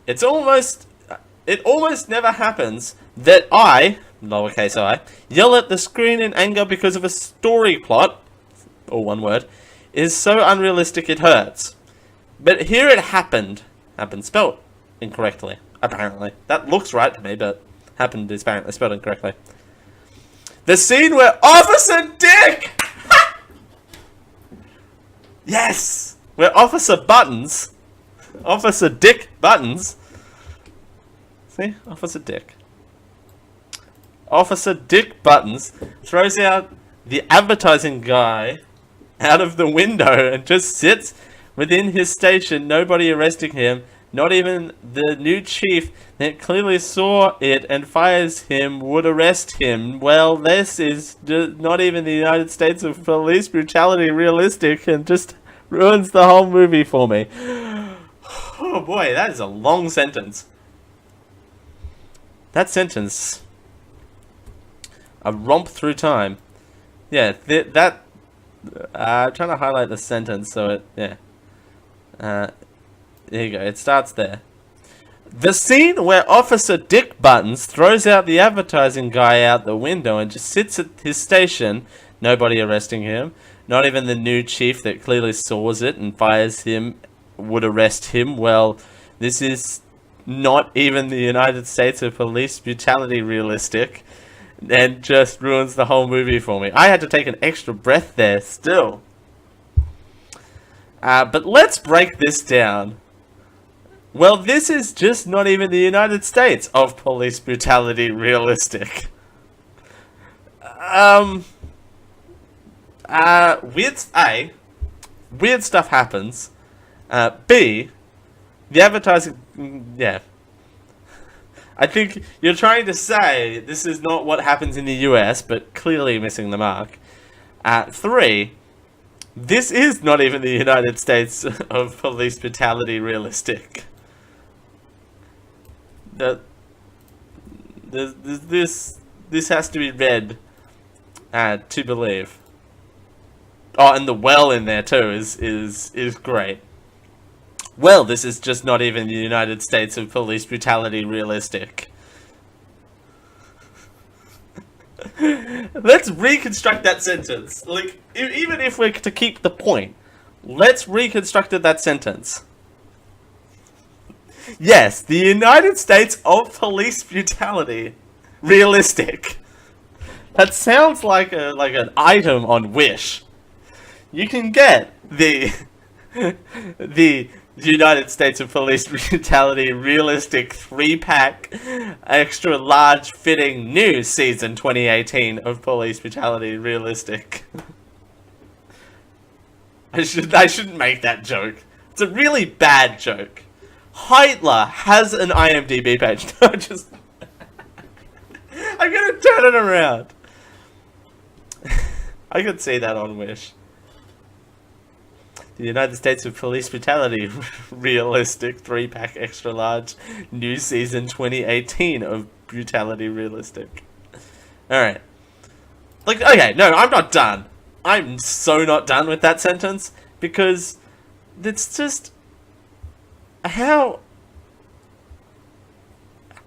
It almost never happens that I, lowercase I, yell at the screen in anger because of a story plot, or one word, is so unrealistic it hurts. But here it happened spelled incorrectly. Apparently. That looks right to me, but happened is apparently spelled incorrectly. The scene where Officer Dick! Yes! Where Officer Dick Buttons... See? Officer Dick. Officer Dick Buttons throws out the advertising guy out of the window and just sits within his station, nobody arresting him, not even the new chief that clearly saw it and fires him would arrest him. Well, this is not even the United States of police brutality realistic, and just ruins the whole movie for me. Oh boy, that is a long sentence. That sentence, a romp through time. Yeah, I'm trying to highlight the sentence so it, yeah. There you go, it starts there. The scene where Officer Dick Buttons throws out the advertising guy out the window and just sits at his station, nobody arresting him, not even the new chief that clearly saws it and fires him would arrest him. Well, this is not even the United States of police brutality realistic, and just ruins the whole movie for me. I had to take an extra breath there still. But let's break this down. Well, this is just not even the United States of police brutality realistic. Weird stuff happens. B, the advertising, yeah. I think you're trying to say this is not what happens in the US, but clearly missing the mark. 3, this is not even the United States of police brutality realistic. This has to be read to believe. Oh, and the well in there too is great. Well, this is just not even the United States of police brutality realistic. Let's reconstruct that sentence. Like, even if we're to keep the point, let's reconstruct that sentence. Yes, the United States of police brutality realistic. That sounds like an item on Wish. You can get the United States of Police Brutality Realistic 3-pack extra large fitting new season 2018 of Police Brutality Realistic. I shouldn't make that joke. It's a really bad joke. Hitler has an IMDb page. No, I'm gonna turn it around. I could see that on Wish. The United States of Police Brutality Realistic 3-pack extra large new season 2018 of Brutality Realistic. Alright. Like, okay, no, I'm not done. I'm so not done with that sentence, because it's just how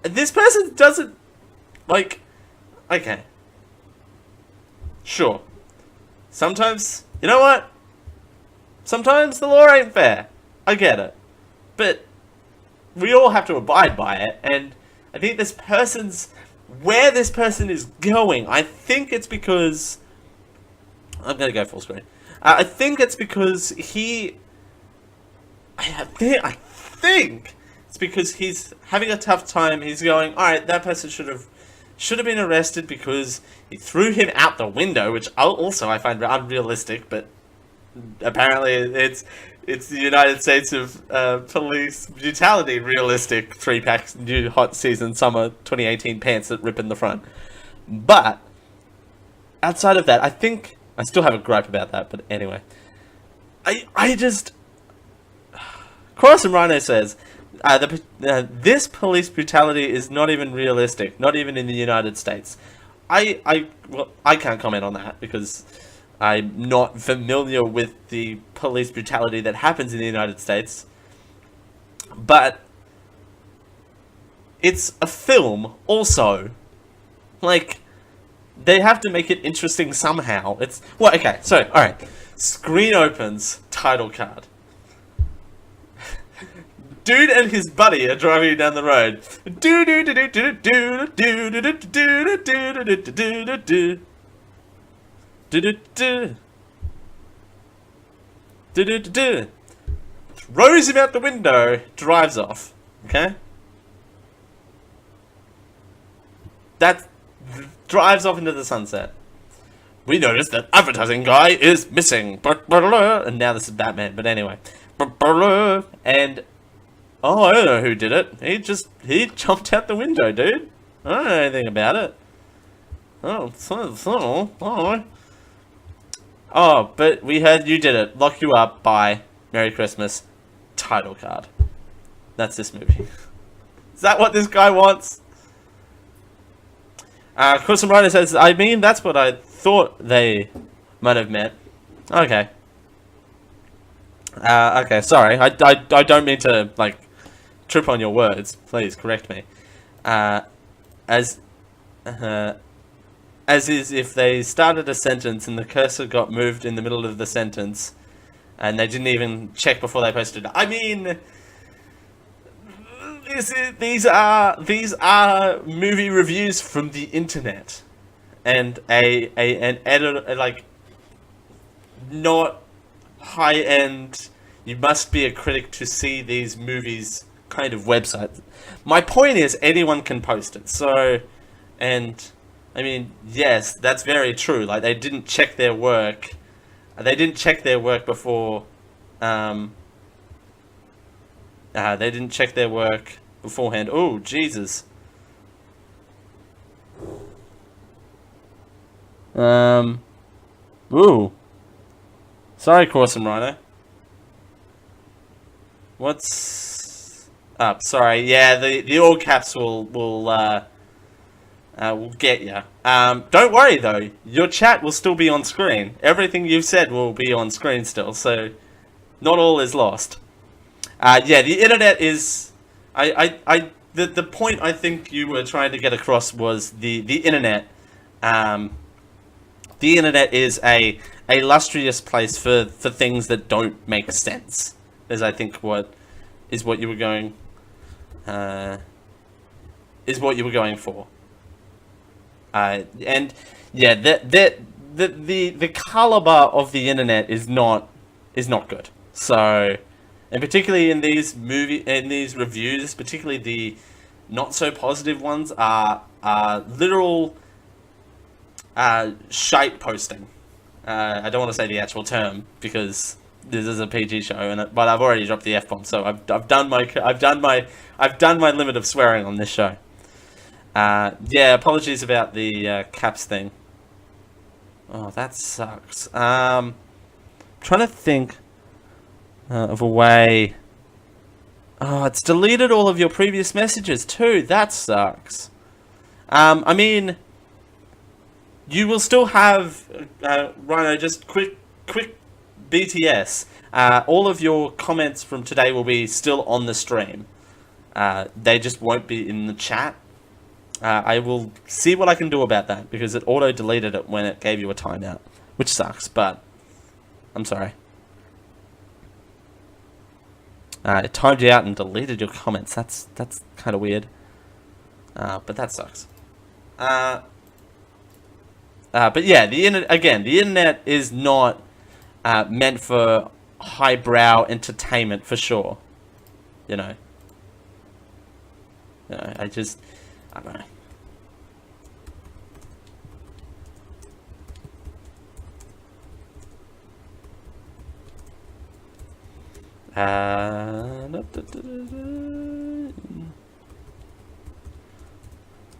this person doesn't, like, okay, sure, sometimes, you know what? Sometimes the law ain't fair. I get it. But we all have to abide by it. And I think where this person is going, I think it's because, I'm going to go full screen. I think it's because I think it's because he's having a tough time. He's going, alright, that person should have been arrested because he threw him out the window, which also I find unrealistic, but apparently it's the United States of police brutality realistic 3-pack new hot season summer 2018 pants that rip in the front. But outside of that, I think I still have a gripe about that, but anyway. I just Cross and Rhino says this police brutality is not even realistic, not even in the United States. I can't comment on that because I'm not familiar with the police brutality that happens in the United States. But it's a film also. Like, they have to make it interesting somehow. It's, well, okay, so, alright. Screen opens, title card. Dude and his buddy are driving down the road. Throws him out the window, drives off. Okay? drives off into the sunset. We noticed that advertising guy is missing. And now this is Batman, but anyway. And oh, I don't know who did it. He jumped out the window, dude. I don't know anything about it. Oh, but we heard you did it. Lock you up by Merry Christmas title card. That's this movie. Is that what this guy wants? Chris Ryder says, I mean, that's what I thought they might have meant. Okay. Okay, sorry. I don't mean to, like, trip on your words. Please, correct me. As is if they started a sentence and the cursor got moved in the middle of the sentence and they didn't even check before they posted it. I mean, these are movie reviews from the internet, and an editor, like, not high end. You must be a critic to see these movies kind of website. My point is, anyone can post it. So, and I mean, yes, that's very true. Like, they didn't check their work. They didn't check their work before. They didn't check their work beforehand. Oh, Jesus. Ooh. Sorry, Corson Rhino. What's up? Sorry. Yeah, the all caps will get you. Don't worry though. Your chat will still be on screen. Everything you've said will be on screen still. So, not all is lost. Yeah, the internet is. The point I think you were trying to get across was the internet. The internet is a illustrious place for things that don't make sense. Is I think what you were going for. And yeah, the caliber of the internet is not good. So, and particularly in these reviews, particularly the not so positive ones, are literal shite posting. I don't want to say the actual term because this is a PG show, but I've already dropped the F-bomb, so I've done my limit of swearing on this show. Yeah, apologies about the caps thing. Oh, that sucks. Trying to think of a way. Oh, it's deleted all of your previous messages too. That sucks. I mean, you will still have Rhino. Just quick BTS. All of your comments from today will be still on the stream. They just won't be in the chat. I will see what I can do about that, because it auto-deleted it when it gave you a timeout, which sucks, but I'm sorry. It timed you out and deleted your comments. That's kind of weird, but that sucks. But yeah, the internet is not meant for highbrow entertainment for sure. You know, I don't know.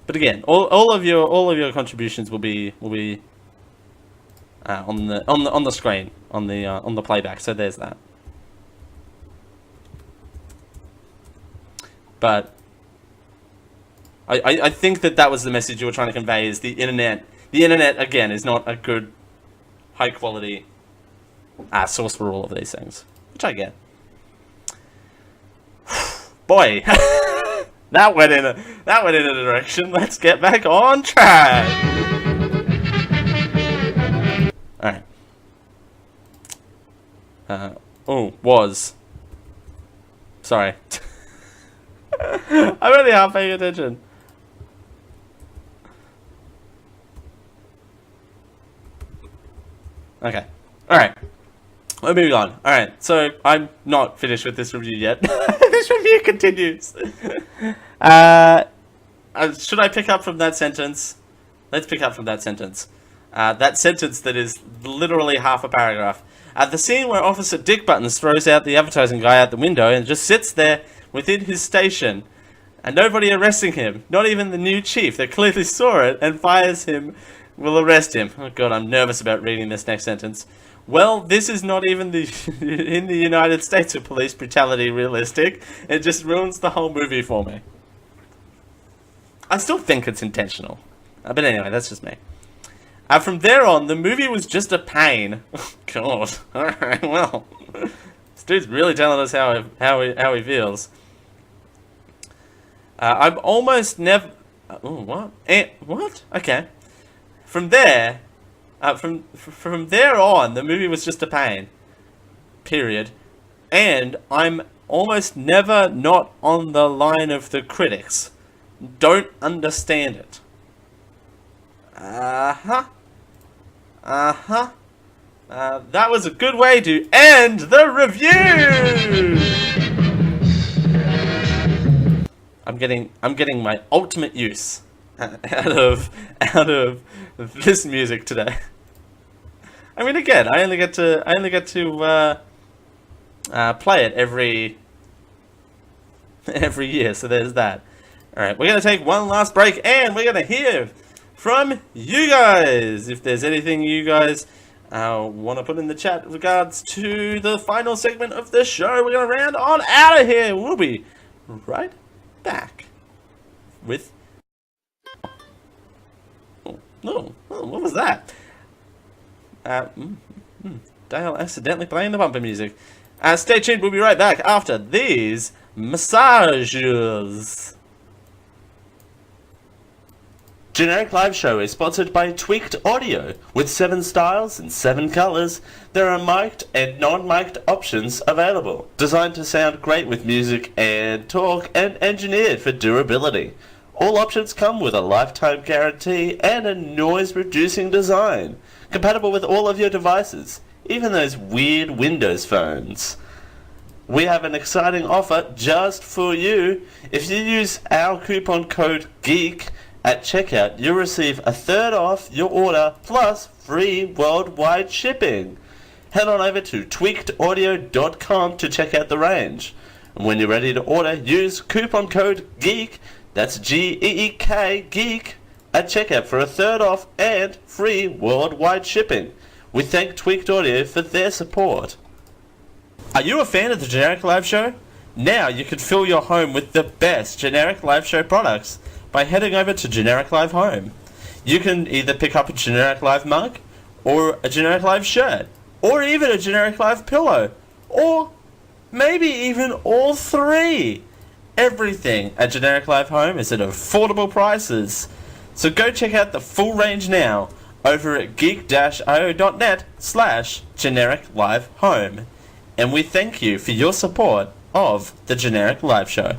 But again, all of your contributions will be on the screen on the playback. So there's that. But I think that was the message you were trying to convey, is the internet again is not a good high quality source for all of these things, which I get. Boy, that went in a direction. Let's get back on track. All right. Sorry. I'm really half paying attention. Okay. Alright. We're moving on. Alright, so I'm not finished with this review yet. This review continues. Should I pick up from that sentence? let's pick up from that sentence. That sentence that is literally half a paragraph. At the scene where Officer Dick Buttons throws out the advertising guy out the window and just sits there within his station, and nobody arresting him, not even the new chief that clearly saw it and fires him, will arrest him. Oh god, I'm nervous about reading this next sentence. Well, this is not even the in the United States of police brutality realistic. It just ruins the whole movie for me. I still think it's intentional. But anyway, that's just me. From there on, the movie was just a pain. Oh, god. Alright, well. This dude's really telling us how he feels. I'm almost never... Oh, what? What? Okay. From there... From there on, the movie was just a pain. Period. And I'm almost never not on the line of the critics. Don't understand it. That was a good way to end the review! I'm getting my ultimate use out of this music today. I mean, again, I only get to play it every year, so there's that. All right, we're gonna take one last break, and we're gonna hear from you guys. If there's anything you guys want to put in the chat with regards to the final segment of the show, we're gonna round on out of here. We'll be right back with. Oh, what was that? Dale accidentally playing the bumper music. Stay tuned, we'll be right back after these massages. Generic Live Show is sponsored by Tweaked Audio. With 7 styles and 7 colors, there are mic'd and non-mic'd options available. Designed to sound great with music and talk, and engineered for durability. All options come with a lifetime guarantee and a noise-reducing design. Compatible with all of your devices, even those weird Windows phones. We have an exciting offer just for you. If you use our coupon code GEEK at checkout, you'll receive a third off your order plus free worldwide shipping. Head on over to tweakedaudio.com to check out the range. And when you're ready to order, use coupon code GEEK, that's G-E-E-K, GEEK, at checkout for a third off and free worldwide shipping. We thank Tweaked Audio for their support. Are you a fan of the Generic Live Show? Now you can fill your home with the best Generic Live Show products by heading over to Generic Live Home. You can either pick up a Generic Live mug, or a Generic Live shirt, or even a Generic Live pillow, or maybe even all three. Everything at Generic Live Home is at affordable prices. So go check out the full range now over at geek-io.net/Generic Live Home. And we thank you for your support of the Generic Live Show.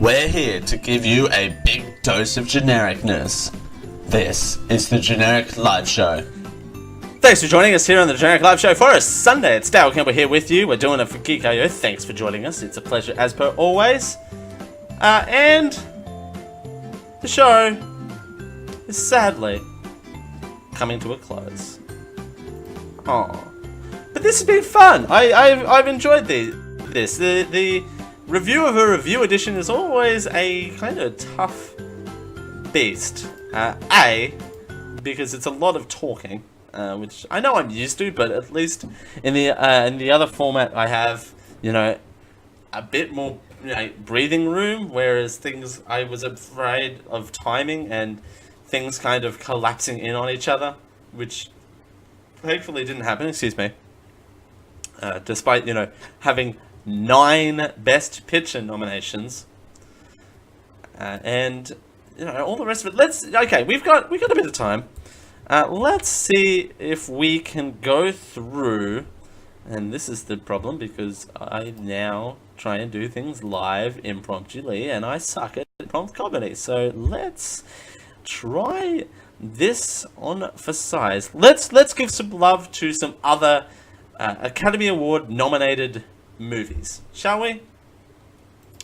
We're here to give you a big dose of genericness. This is the Generic Live Show. Thanks for joining us here on the Generic Live Show for a Sunday. It's Dale Campbell here with you. We're doing it for Geek.io. Thanks for joining us. It's a pleasure as per always. And the show is sadly coming to a close. Aww. But this has been fun. I've enjoyed this. The review of a review edition is always a kind of tough beast. Because it's a lot of talking, which I know I'm used to, but at least in the other format I have, a bit more breathing room, whereas things I was afraid of timing and things kind of collapsing in on each other, which thankfully didn't happen. Excuse me. despite, having 9 Best Picture nominations. And, all the rest of it. Okay, we've got a bit of time. Let's see if we can go through, and this is the problem because I now try and do things live impromptuly, and I suck at prompt comedy. So let's try this on for size. Let's give some love to some other Academy Award nominated movies, shall we?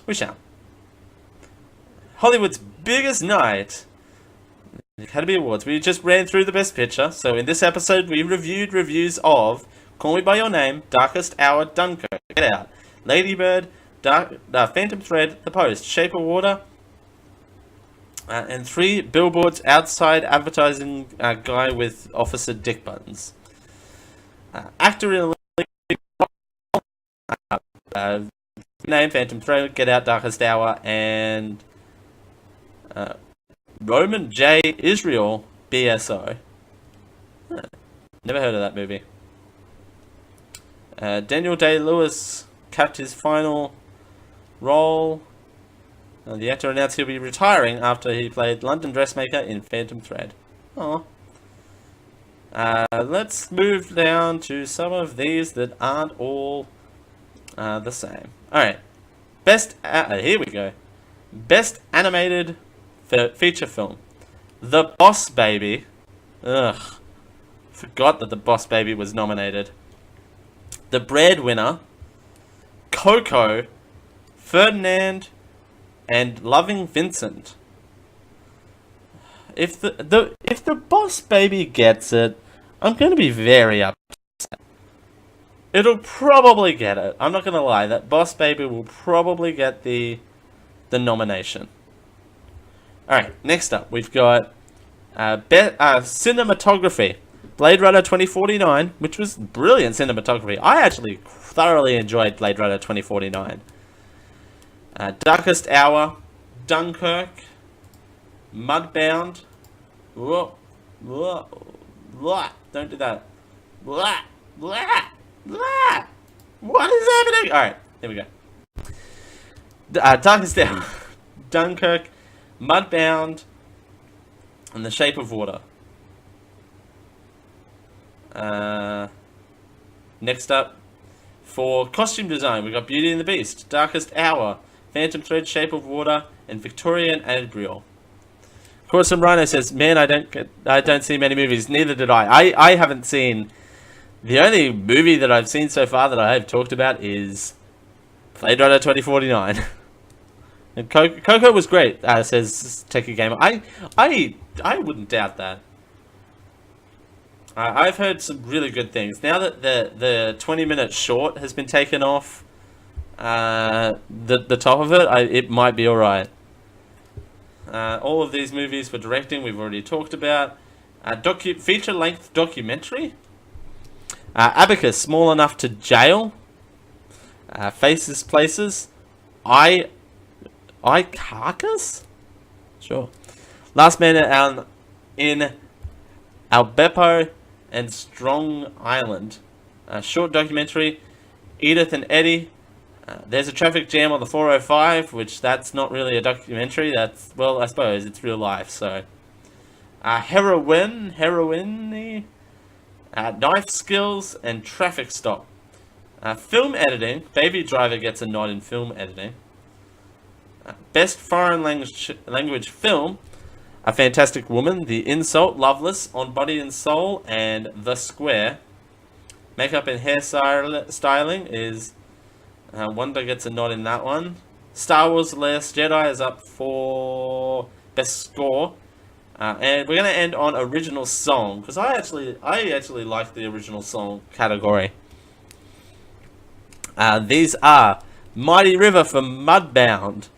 We shall. Hollywood's biggest night. Academy Awards. We just ran through the Best Picture. So in this episode, we reviewed reviews of Call Me By Your Name, Darkest Hour, Dunkirk, Get Out, Lady Bird, Phantom Thread, The Post, Shape of Water, and 3 Billboards Outside advertising guy with Officer Dick Buttons. Actor in name, Phantom Thread, Get Out, Darkest Hour, and Roman J. Israel, BSO. Never heard of that movie. Daniel Day-Lewis capped his final role. The actor announced he'll be retiring after he played London dressmaker in Phantom Thread. Oh. Let's move down to some of these that aren't all the same. Alright. Here we go. Best Animated Feature Film. The Boss Baby. Ugh. Forgot that The Boss Baby was nominated. The Breadwinner. Coco. Ferdinand. And Loving Vincent. If the Boss Baby gets it, I'm going to be very upset. It'll probably get it. I'm not going to lie. That Boss Baby will probably get the nomination. Alright, next up, we've got cinematography. Blade Runner 2049, which was brilliant cinematography. I actually thoroughly enjoyed Blade Runner 2049. Darkest Hour, Dunkirk, Mudbound. Whoa, whoa, blah, don't do that. Blah, blah, blah. What is happening? Alright, here we go. Darkest Hour, Dunkirk, Mudbound, and The Shape of Water. Next up, for costume design, we got Beauty and the Beast, Darkest Hour, Phantom Thread, Shape of Water, and Victorian Abriel. Corson Rhino says, "Man, I don't see many movies. Neither did I. I haven't seen. The only movie that I've seen so far that I have talked about is Blade Runner 2049." And Coco was great, says Techie Gamer. I wouldn't doubt that. I've heard some really good things. Now that the 20-minute short has been taken off the top of it, it might be alright. All of these movies for directing we've already talked about. Feature-length documentary. Abacus, Small Enough to Jail. Faces, Places. Carcass? Sure. Last Man in Albepo and Strong Island. Short documentary. Edith and Eddie. There's a traffic jam on the 405, which that's not really a documentary. That's, well, I suppose it's real life. So, Heroine, Knife Skills, and Traffic Stop. Film editing. Baby Driver gets a nod in film editing. Best foreign language film. A Fantastic Woman, The Insult, Loveless, On Body and Soul, and The Square. Makeup and hair styling is Wonder gets a nod in that one. Star Wars: The Last Jedi is up for best score, and we're gonna end on original song because I actually like the original song category. These are Mighty River from Mudbound,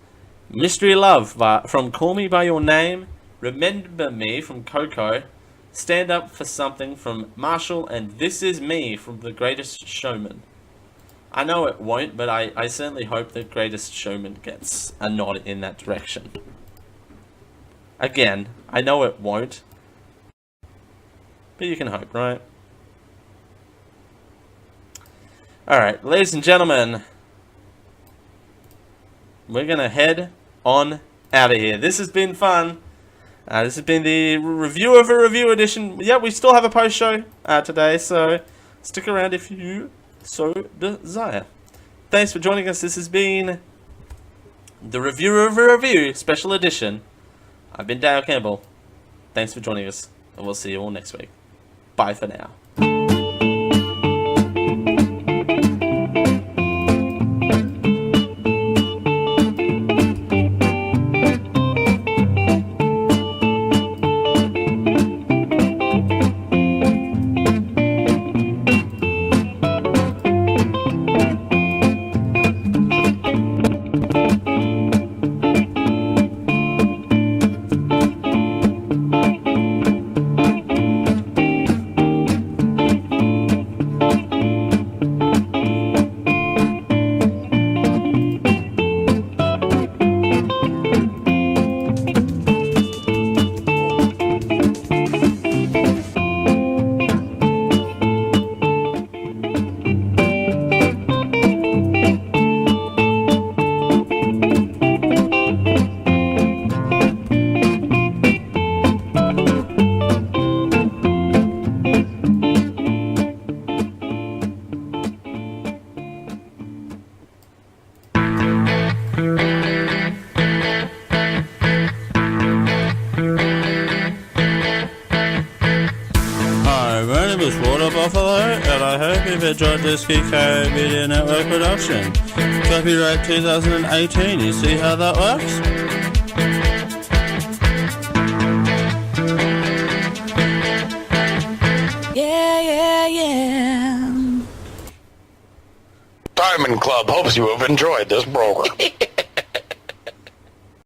Mystery Love from Call Me By Your Name, Remember Me from Coco, Stand Up for Something from Marshall, and This Is Me from The Greatest Showman. I know it won't, but I certainly hope The Greatest Showman gets a nod in that direction. Again, I know it won't, but you can hope, right? Alright, ladies and gentlemen, we're going to head on out of here. This has been fun. This has been the review of a review edition. Yeah, we still have a post show today, so stick around if you so desire. Thanks for joining us. This has been the review of a review special edition. I've been Dale Campbell. Thanks for joining us, and we'll see you all next week. Bye for now. And I hope you've enjoyed this GK Media Network production. Copyright 2018, you see how that works? Diamond Club hopes you have enjoyed this program.